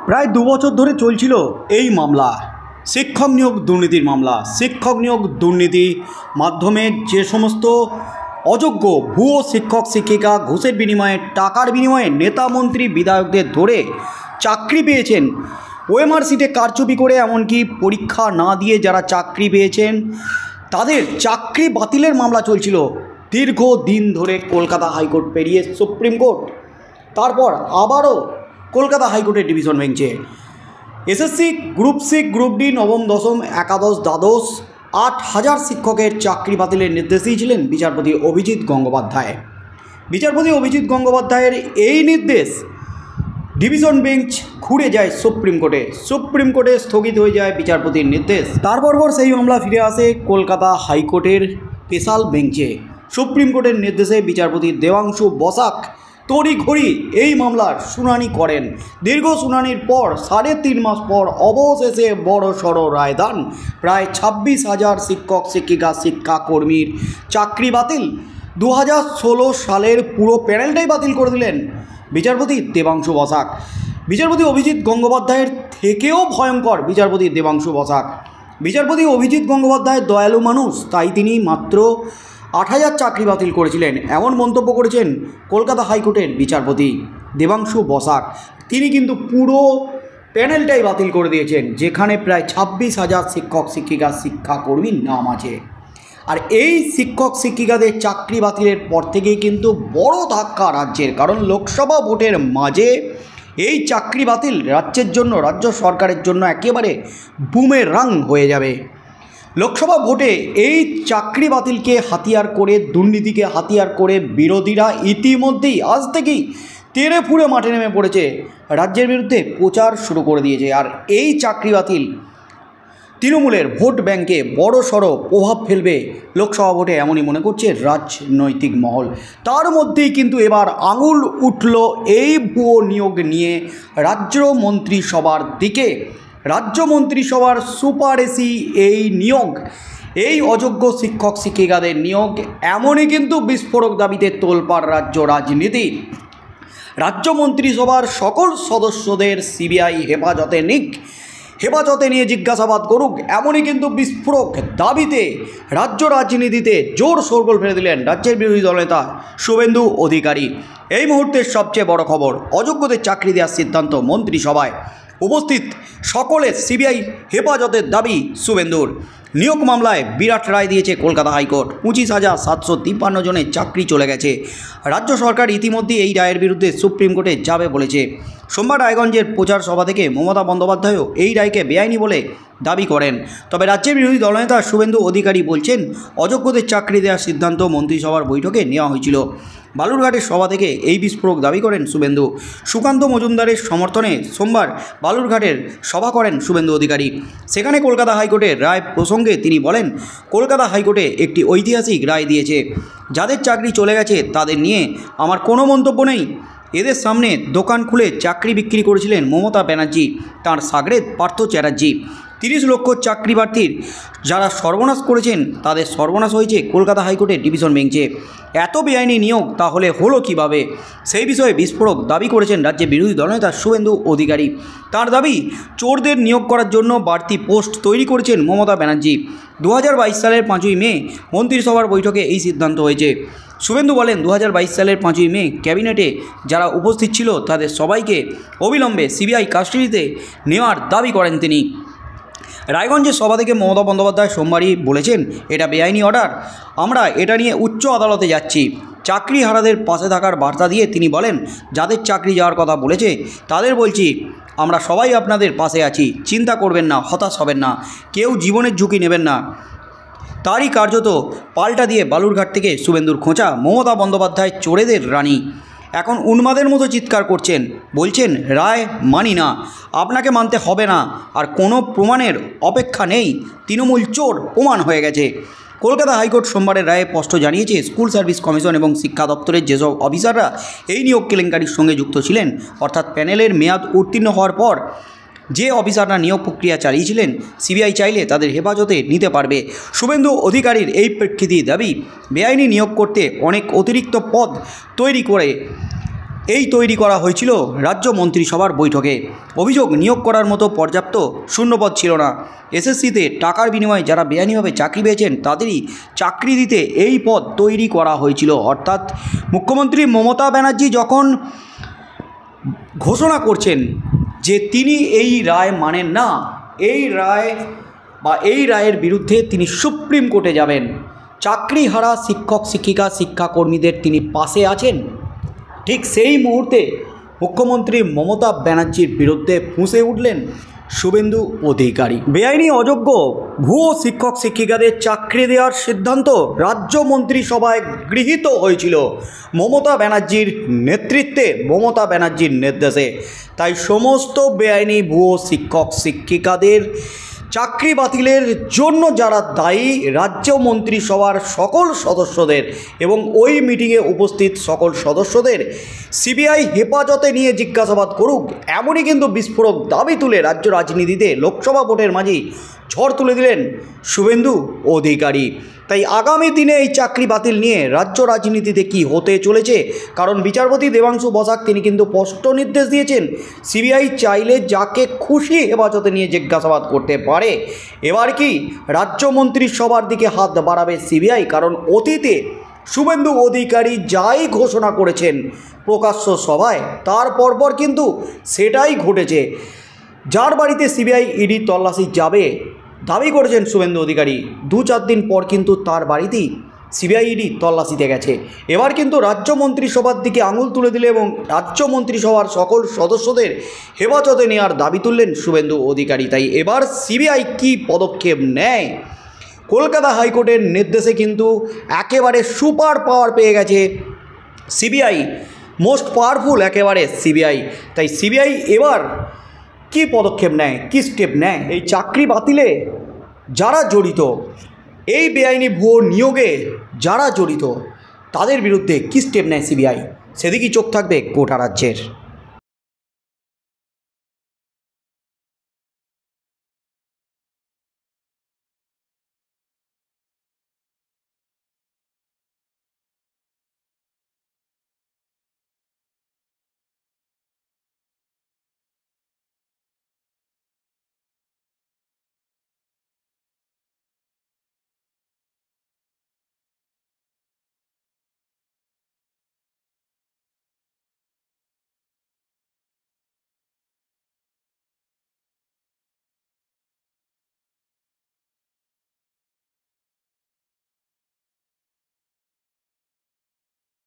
প্রায় 2 বছর ধরে চলছিল এই মামলা, শিক্ষক নিয়োগ দুর্নীতির মামলা। শিক্ষক নিয়োগ দুর্নীতি মাধ্যমে যে সমস্ত অযোগ্য ভুয়ো শিক্ষক শিক্ষিকা ঘুষের বিনিময়ে, টাকার বিনিময়ে নেতা মন্ত্রী বিধায়কদের ধরে চাকরি পেয়েছেন, ওএমআর সিটে কারচুপি করে, এমনকি পরীক্ষা না দিয়ে যারা চাকরি পেয়েছেন তাদের চাকরি বাতিলের মামলা চলছিল দীর্ঘদিন ধরে। কলকাতা হাইকোর্ট পেরিয়ে সুপ্রিম কোর্ট, তারপর আবারও কলকাতা হাইকোর্টের ডিভিশন বেঞ্চে SSC, group C, group D, নবম, দশম, একাদশ, দ্বাদশ 8,000 শিক্ষকের চাকরি বাতিলের নির্দেশ দিয়েছিলেন বিচারপতি অভিজিৎ গঙ্গোপাধ্যায়। বিচারপতি অভিজিৎ গঙ্গোপাধ্যায়ের এই নির্দেশ ডিভিশন বেঞ্চ ঘুরে যায় সুপ্রিম কোর্টে। সুপ্রিম কোর্টে স্থগিত হয়ে যায় বিচারপতির নির্দেশ। তারপর সেই মামলা ফিরে আসে কলকাতা হাইকোর্টের স্পেশাল বেঞ্চে। সুপ্রিম কোর্টের নির্দেশে বিচারপতি দেবাংশু বসাক তড়িঘড়ি এই মামলার শুনানি করেন। দীর্ঘ শুনানির পর 3.5 মাস পর অবশেষে বড় সড়ো রায়দান। প্রায় 26,000 শিক্ষক শিক্ষিকা শিক্ষাকর্মীর চাকরি বাতিল। 2016 সালের পুরো প্যানেলটাই বাতিল করে দিলেন বিচারপতি দেবাংশু বসাক। বিচারপতি অভিজিৎ গঙ্গোপাধ্যায়ের থেকেও ভয়ঙ্কর বিচারপতি দেবাংশু বসাক। বিচারপতি অভিজিৎ গঙ্গোপাধ্যায় দয়ালু মানুষ, তাই তিনি মাত্র 8,000 চাকরি বাতিল করেছিলেন, এমন মন্তব্য করেছেন কলকাতা হাইকোর্টের বিচারপতি দেবাংশু বসাক। তিনি কিন্তু পুরো প্যানেলটাই বাতিল করে দিয়েছেন, যেখানে প্রায় 26,000 শিক্ষক শিক্ষিকা শিক্ষাকর্মীর নাম আছে। আর এই শিক্ষক শিক্ষিকাদের চাকরি বাতিলের পর থেকেই কিন্তু বড় ধাক্কা রাজ্যের, কারণ লোকসভা ভোটের মাঝে এই চাকরি বাতিল রাজ্যের জন্য, রাজ্য সরকারের জন্য একেবারে বুমেরাং হয়ে যাবে। লোকসভা ভোটে এই চাকরি বাতিলকে হাতিয়ার করে, দুর্নীতিকে হাতিয়ার করে বিরোধীরা ইতিমধ্যেই আজ থেকেই তেড়ে ফুঁড়ে মাঠে নেমে পড়েছে, রাজ্যের বিরুদ্ধে প্রচার শুরু করে দিয়েছে। আর এই চাকরি বাতিল তৃণমূলের ভোট ব্যাংকে বড় সড়ো প্রভাব ফেলবে লোকসভা ভোটে, এমনই মনে করছে রাজনৈতিক মহল। তার মধ্যেই কিন্তু এবার আঙুল উঠল এই ভুয়ো নিয়োগ নিয়ে রাজ্য মন্ত্রিসভার দিকে। রাজ্য মন্ত্রিসভার সুপার এসি এই নিয়োগ, এই অযোগ্য শিক্ষক শিক্ষিকাদের নিয়োগ, এমনই কিন্তু বিস্ফোরক দাবিতে তোলপাড় রাজ্য রাজনীতি। রাজ্য মন্ত্রিসভার সকল সদস্যদের সিবিআই হেফাজতে নিয়ে জিজ্ঞাসাবাদ করুক, এমনই কিন্তু বিস্ফোরক দাবিতে রাজ্য রাজনীতিতে জোর শোরগোল ফেলে দিলেন রাজ্যের বিরোধী দলনেতা শুভেন্দু অধিকারী। এই মুহূর্তের সবচেয়ে বড় খবর, অযোগ্যদের চাকরি দেওয়ার সিদ্ধান্ত মন্ত্রিসভায়। উপস্থিত সকলের সিবিআই হেফাজতের দাবি শুভেন্দুর। নিয়োগ মামলায় বিরাট রায় দিয়েছে কলকাতা হাইকোর্ট। 25,753 জনের চাকরি চলে গেছে। রাজ্য সরকার ইতিমধ্যে এই রায়ের বিরুদ্ধে সুপ্রিম কোর্টে যাবে বলেছে। সোমবার রায়গঞ্জের প্রচার সভা থেকে মমতা বন্দ্যোপাধ্যায়ও এই রায়কে বেআইনি বলে দাবি করেন। তবে রাজ্যের বিরোধী দলনেতা শুভেন্দু অধিকারী বলছেন, অযোগ্যদের চাকরি দেওয়ার সিদ্ধান্ত মন্ত্রিসভার বৈঠকে নেওয়া হয়েছিল। বালুরঘাটের সভা থেকে এই বিস্ফোরক দাবি করেন শুভেন্দু। সুকান্ত মজুমদারের সমর্থনে সোমবার বালুরঘাটের সভা করেন শুভেন্দু অধিকারী। সেখানে কলকাতা হাইকোর্টের রায় প্রসঙ্গে তিনি বলেন, কলকাতা হাইকোর্টে একটি ঐতিহাসিক রায় দিয়েছে। যাদের চাকরি চলে গেছে তাদের নিয়ে আমার কোনো মন্তব্য নেই। এদের সামনে দোকান খুলে চাকরি বিক্রি করেছিলেন মমতা ব্যানার্জি, তাঁর সাগরেদ পার্থ চ্যাটার্জি। 30 লক্ষ চাকরি প্রার্থীর যারা সর্বনাশ করেছেন তাদের সর্বনাশ হয়েছে কলকাতা হাইকোর্টের ডিভিশন বেঞ্চে। এত বেআইনি নিয়োগ তাহলে হলো কিভাবে, সেই বিষয়ে বিস্ফোরক দাবি করেছেন রাজ্যের বিরোধী দলনেতা শুভেন্দু অধিকারী। তার দাবি, চোরদের নিয়োগ করার জন্য বাড়তি পোস্ট তৈরি করেছেন মমতা ব্যানার্জি। 2022 সালের 5ই মে মন্ত্রিসভার বৈঠকে এই সিদ্ধান্ত হয়েছে। শুভেন্দু বলেন, 2022 সালের 5ই মে ক্যাবিনেটে যারা উপস্থিত ছিল তাদের সবাইকে অবিলম্বে সিবিআই কাস্টডিতে নেওয়ার দাবি করেন তিনি। রায়গঞ্জের সভা থেকে মমতা বন্দ্যোপাধ্যায় সোমবারই বলেছেন, এটা বেআইনি অর্ডার, আমরা এটা নিয়ে উচ্চ আদালতে যাচ্ছি। চাকরি হারাদের পাশে থাকার বার্তা দিয়ে তিনি বলেন, যাদের চাকরি যাওয়ার কথা বলেছে তাদের বলছি, আমরা সবাই আপনাদের পাশে আছি, চিন্তা করবেন না, হতাশ হবেন না, কেউ জীবনের ঝুঁকি নেবেন না। তারই কার্যত পাল্টা দিয়ে বালুরঘাট থেকে শুভেন্দুর খোঁচা, মমতা বন্দ্যোপাধ্যায় চোরেদের রানী। এখন উন্মাদের মতো চিৎকার করছেন, বলছেন রায় মানি না, আপনাকে মানতে হবে না, আর কোনো প্রমাণের অপেক্ষা নেই, তৃণমূল চোর প্রমাণ হয়ে গেছে। কলকাতা হাইকোর্ট সোমবারের রায়ে স্পষ্ট জানিয়েছে, স্কুল সার্ভিস কমিশন এবং শিক্ষা দপ্তরের যেসব অফিসাররা এই নিয়োগ কেলেঙ্কারির সঙ্গে যুক্ত ছিলেন, অর্থাৎ প্যানেলের মেয়াদ উত্তীর্ণ হওয়ার পর যে অফিসাররা নিয়োগ প্রক্রিয়া চালিয়েছিলেন, সিবিআই চাইলে তাদের হেফাজতে নিতে পারবে। শুভেন্দু অধিকারীর এই প্রেক্ষিতে দাবি, বেআইনি নিয়োগ করতে অনেক অতিরিক্ত পদ তৈরি করে এই তৈরি করা হয়েছিল রাজ্য মন্ত্রিসভার বৈঠকে। অভিযোগ, নিয়োগ করার মতো পর্যাপ্ত শূন্যপদ ছিল না। এসএসসিতে টাকার বিনিময়ে যারা বেআইনিভাবে চাকরি পেয়েছেন তাদেরই চাকরি দিতে এই পদ তৈরি করা হয়েছিল। অর্থাৎ মুখ্যমন্ত্রী মমতা ব্যানার্জি যখন ঘোষণা করছেন যে তিনি এই রায় মানেন না, এই রায়ের বিরুদ্ধে তিনি সুপ্রিম কোর্টে যাবেন, চাকরিহারা শিক্ষক শিক্ষিকা শিক্ষাকর্মীদের তিনি পাশে আছেন, ঠিক সেই মুহূর্তে মুখ্যমন্ত্রী মমতা ব্যানার্জির বিরুদ্ধে ফুঁসে উঠলেন শুভেন্দু অধিকারী। বেআইনি অযোগ্য ভুয়ো শিক্ষক শিক্ষিকাদের চাকরি দেওয়ার সিদ্ধান্ত রাজ্য মন্ত্রিসভায় গৃহীত হয়েছিল মমতা ব্যানার্জির নেতৃত্বে, মমতা ব্যানার্জির নির্দেশে। তাই সমস্ত বেআইনি ভুয়ো শিক্ষক শিক্ষিকাদের চাকরি বাতিলের জন্য যারা দায়ী, রাজ্য মন্ত্রিসভার সকল সদস্যদের এবং ওই মিটিংয়ে উপস্থিত সকল সদস্যদের সিবিআই হেফাজতে নিয়ে জিজ্ঞাসাবাদ করুক, এমনই কিন্তু বিস্ফোরক দাবি তুলে রাজ্য রাজনীতিতে লোকসভা ভোটের মাঝেই ঝড় তুলে দিলেন শুভেন্দু অধিকারী। তাই আগামী দিনে এই চাকরি বাতিল নিয়ে রাজ্য রাজনীতিতে কি হতে চলেছে, কারণ বিচারপতি দেবাংশু বসাক তিনি কিন্তু স্পষ্ট নির্দেশ দিয়েছেন সিবিআই চাইলে যাকে খুশি হেফাজতে নিয়ে জিজ্ঞাসাবাদ করতে পারে। এবার কি রাজ্য মন্ত্রিসভার দিকে হাত বাড়াবে সিবিআই? কারণ অতীতে শুভেন্দু অধিকারী যাই ঘোষণা করেছেন প্রকাশ্য সভায়, তার পরপর কিন্তু সেটাই ঘটেছে। যার বাড়িতে সিবিআই ইডি তল্লাশি যাবে দাবি করেছেন শুভেন্দু অধিকারী, 2-4 দিন পর কিন্তু তার বাড়িতেই সিবিআই ইডি তল্লাশিতে গেছে। এবার কিন্তু রাজ্য মন্ত্রিসভার দিকে আঙুল তুলে দিলে এবং রাজ্য মন্ত্রিসভার সকল সদস্যদের হেফাজতে নেওয়ার দাবি তুললেন শুভেন্দু অধিকারী। তাই এবার সিবিআই কি পদক্ষেপ নেয়? কলকাতা হাইকোর্টের নির্দেশে কিন্তু একেবারে সুপার পাওয়ার পেয়ে গেছে সিবিআই, মোস্ট পাওয়ারফুল একেবারে সিবিআই। তাই সিবিআই এবার কি পদক্ষেপ নেয়, কি স্টেপ নেয়? এই চাকরি বাতিলে যারা জড়িত, এই বেআইনি ভুয়ো নিয়োগে যারা জড়িত, তাদের বিরুদ্ধে কি স্টেপ নেয় সিবিআই, সেদিকেই চোখ থাকবে গোটা রাজ্যের।